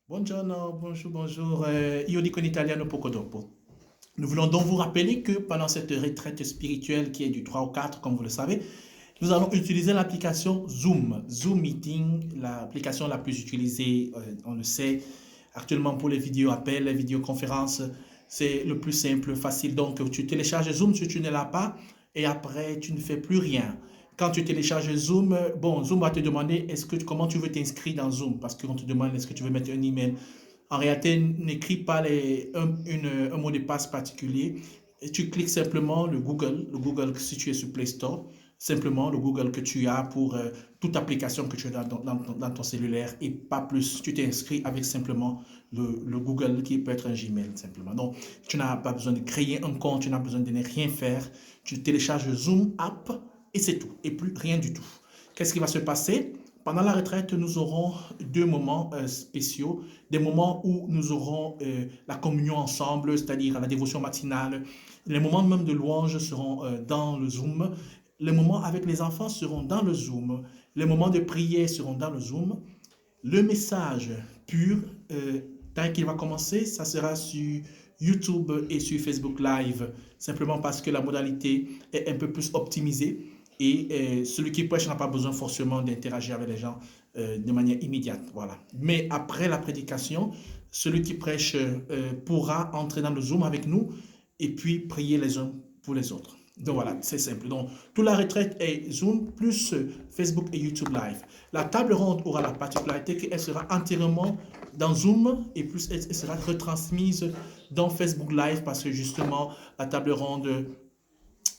Buongiorno, bonjour, bonjour. Io dico in italiano poco dopo. Nous voulons donc vous rappeler que pendant cette retraite spirituelle qui est du 3 au 4, comme vous le savez, nous allons utiliser l'application Zoom. Zoom Meeting, l'application la plus utilisée, on le sait, actuellement pour les vidéo-appels, les vidéoconférences, c'est le plus simple, facile. Donc, tu télécharges Zoom si tu ne l'as pas et après, tu ne fais plus rien. Quand tu télécharges Zoom, bon, Zoom va te demander comment tu veux t'inscrire dans Zoom parce qu'on te demande est-ce que tu veux mettre un email. En réalité, n'écris pas un mot de passe particulier. Et tu cliques simplement le Google si tu es sur Play Store, simplement le Google que tu as pour toute application que tu as dans ton cellulaire et pas plus. Tu t'inscris avec simplement le Google qui peut être un Gmail simplement. Donc, tu n'as pas besoin de créer un compte, tu n'as besoin de ne rien faire. Tu télécharges Zoom app et c'est tout, et plus rien du tout. Qu'est-ce qui va se passer? Pendant la retraite, nous aurons deux moments spéciaux, des moments où nous aurons la communion ensemble, c'est-à-dire la dévotion matinale. Les moments même de louange seront dans le Zoom. Les moments avec les enfants seront dans le Zoom. Les moments de prière seront dans le Zoom. Le message pur, tel qu'il va commencer, ça sera sur YouTube et sur Facebook Live, simplement parce que la modalité est un peu plus optimisée et celui qui prêche n'a pas besoin forcément d'interagir avec les gens de manière immédiate. Voilà. Mais après la prédication, celui qui prêche pourra entrer dans le Zoom avec nous et puis prier les uns pour les autres. Donc voilà, c'est simple. Donc, toute la retraite est Zoom plus Facebook et YouTube Live. La table ronde aura la particularité qu'elle sera entièrement dans Zoom et plus elle sera retransmise dans Facebook Live parce que justement, la table ronde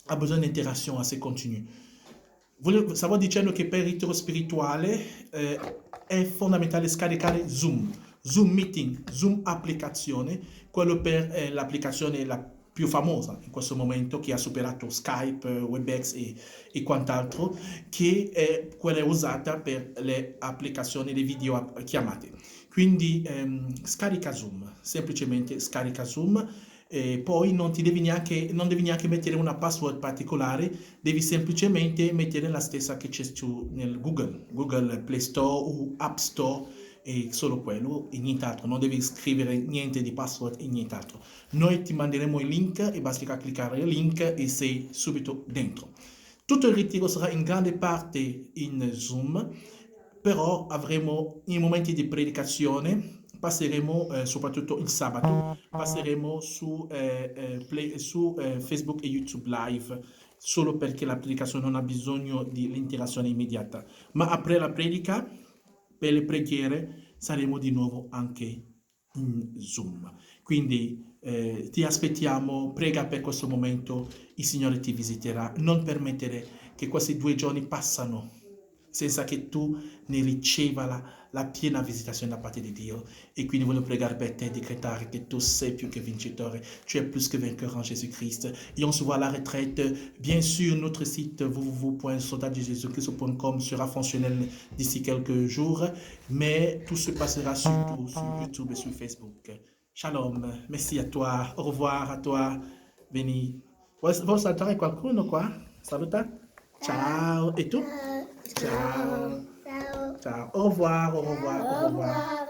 ha bisogno di interazione assez continue. Stavo dicendo che per il ritiro spirituale è fondamentale scaricare Zoom, Zoom Meeting, Zoom applicazione, quello per l'applicazione la più famosa in questo momento che ha superato Skype, WebEx e quant'altro, che è quella usata per le applicazioni di video chiamate. Quindi scarica Zoom, semplicemente scarica Zoom. Poi non devi neanche mettere una password particolare, devi semplicemente mettere la stessa che c'è nel Google Play Store o App Store e solo quello e nient'altro, non devi scrivere niente di password e nient'altro. Noi ti manderemo il link e basta cliccare il link e sei subito dentro. Tutto il ritiro sarà in grande parte in Zoom, però avremo i momenti di predicazione, passeremo soprattutto il sabato, passeremo su Facebook e YouTube Live, solo perché la predicazione non ha bisogno dell'interazione immediata. Ma après la predica, per le preghiere, saremo di nuovo anche in Zoom. Quindi ti aspettiamo, prega per questo momento, il Signore ti visiterà. Non permettere che questi 2 giorni passano senza che tu ne riceva la piena visitazione da parte di Dio. E quindi voglio pregare per te e decretare che tu sei più che vincitore, tu es plus que vainqueur en Jésus-Christ. Et on se voit à la retraite. Bien sûr, notre site www.soldatdejesuschrist.com sera fonctionnel d'ici quelques jours, mais tout se passera surtout sur YouTube et sur Facebook. Shalom, merci à toi, au revoir à toi, Beni. Vuoi salutare qualcuno qua? Saluta. Ciao. E tu? Ciao. Ciao. Au revoir, au revoir, au revoir.